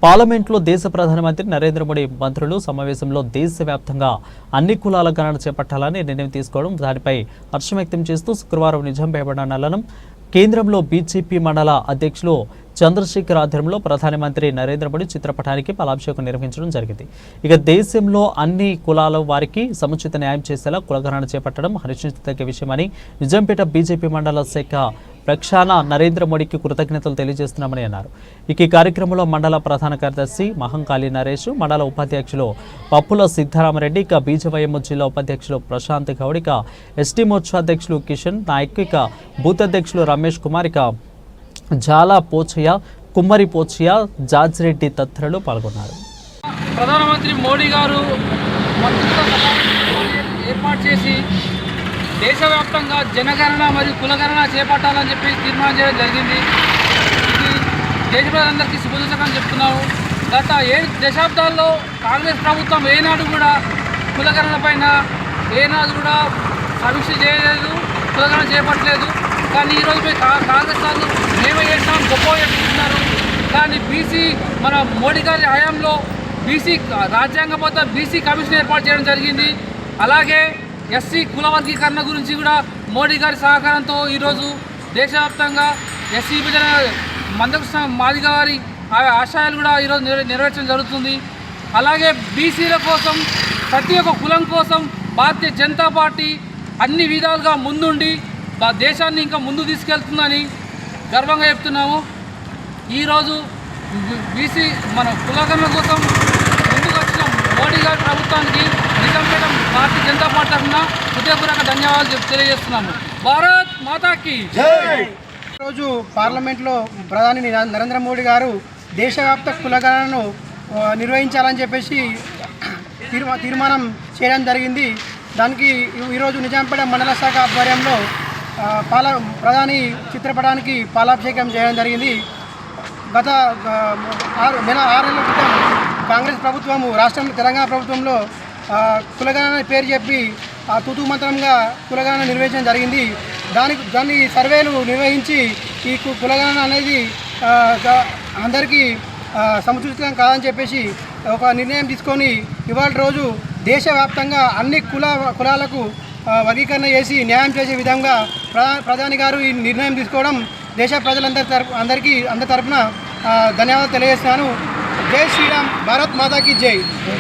పార్లమెంట్లో దేశ ప్రధానమంత్రి నరేంద్ర మోడీ మంత్రులు సమావేశంలో దేశవ్యాప్తంగా అన్ని కులాల గణన చేపట్టాలని నిర్ణయం తీసుకోవడం దానిపై హర్షం వ్యక్తం చేస్తూ శుక్రవారం నిజాంపేట మండలం కేంద్రంలో బీజేపీ మండల అధ్యక్షులు చంద్రశేఖర్ ఆధ్వర్యంలో ప్రధానమంత్రి నరేంద్ర మోడీ చిత్రపటానికి పాలాభిషేకం నిర్వహించడం జరిగింది. ఇక దేశంలో అన్ని కులాల వారికి సముచిత న్యాయం చేసేలా కులగణన చేపట్టడం హర్షించదగ్గ విషయమని నిజాంపేట బీజేపీ మండల శాఖ ప్రక్షాళన నరేంద్ర మోడీకి కృతజ్ఞతలు తెలియజేస్తున్నామని అన్నారు. ఈ కార్యక్రమంలో మండల ప్రధాన కార్యదర్శి మహంకాళి నరేష్, మండల ఉపాధ్యక్షులు పప్పుల సిద్ధారామరెడ్డి, ఇక బీజేవైఎం జిల్లా ఉపాధ్యక్షులు ప్రశాంత్ గౌడ్, ఇక ఎస్టీ మోర్చా అధ్యక్షులు కిషన్ నాయక్, ఇక బూత్ అధ్యక్షులు రమేష్ కుమార్, ఇక జాలా పోచయ్య, కుమ్మరి పోచయ్య, జాజ్రెడ్డి తదితరులు పాల్గొన్నారు. ప్రధానమంత్రి మోడీ గారు ఏర్పాటు చేసి దేశవ్యాప్తంగా జనగణన మరియు కులగణన చేపట్టాలని చెప్పి తీర్మానం చేయడం జరిగింది. ఇది దేశ ప్రజలందరికీ శుభసూచకం చెప్తున్నాము. గత 7 దశాబ్దాల్లో కాంగ్రెస్ ప్రభుత్వం ఏనాడు కూడా కులగణన పైన ఏనాడు కూడా సమీక్ష చేయలేదు, కులగణన చేపట్టలేదు. కానీ ఈరోజు కాంగ్రెస్ వాళ్ళు మేమే చేస్తాం గొప్ప చెప్తున్నారు. కానీ బీసీ మన మోడీ గారి హయాంలో బీసీ రాజ్యాంగబద్ధ బీసీ కమిషన్ ఏర్పాటు చేయడం జరిగింది. అలాగే ఎస్సీ కుల వర్గీకరణ గురించి కూడా మోడీ గారి సహకారంతో ఈరోజు దేశవ్యాప్తంగా ఎస్సీ విభజన మందకృష్ణ మాదిగ గారి ఆశయాలు కూడా ఈరోజు నెరవేర్చడం జరుగుతుంది. అలాగే బీసీల కోసం ప్రతి ఒక్క కులం కోసం భారతీయ జనతా పార్టీ అన్ని విధాలుగా ముందుండి దేశాన్ని ఇంకా ముందు తీసుకెళ్తుందని గర్వంగా చెప్తున్నాము. ఈరోజు బీసీ మన కులగణన కోసం ముందుకు వచ్చిన మోడీ గారి ప్రభుత్వానికి నిజాంపేట భారతీయ జనతా పార్టీ తరఫున హృదయపూర్వక ధన్యవాదాలు తెలియజేస్తున్నాము. భారత్ మాతాకి జై. ఈరోజు పార్లమెంట్లో ప్రధాని నరేంద్ర మోడీ గారు దేశవ్యాప్త కులగణనను నిర్వహించాలని చెప్పేసి తీర్మానం చేయడం జరిగింది. దానికి ఈరోజు నిజాంపేట మండల శాఖ ఆధ్వర్యంలో ప్రధాని చిత్రపటానికి పాలాభిషేకం చేయడం జరిగింది. గత 6 నెలల క్రితం కాంగ్రెస్ ప్రభుత్వము తెలంగాణ ప్రభుత్వంలో కులగణన పేరు చెప్పి తూతూ మంత్రంగా కులగణన నిర్వహించడం జరిగింది. దాన్ని సర్వేలు నిర్వహించి ఈ కులగణన అనేది అందరికీ సముచితం కాదని చెప్పేసి ఒక నిర్ణయం తీసుకొని ఇవాళ రోజు దేశవ్యాప్తంగా అన్ని కులాలకు వర్గీకరణ చేసి న్యాయం చేసే విధంగా ప్రధాని గారు ఈ నిర్ణయం తీసుకోవడం దేశ ప్రజలందరి తరఫున ధన్యవాదాలు తెలియజేస్తున్నాను. జై శ్రీరామ్, భారత్ మాతాకి జై.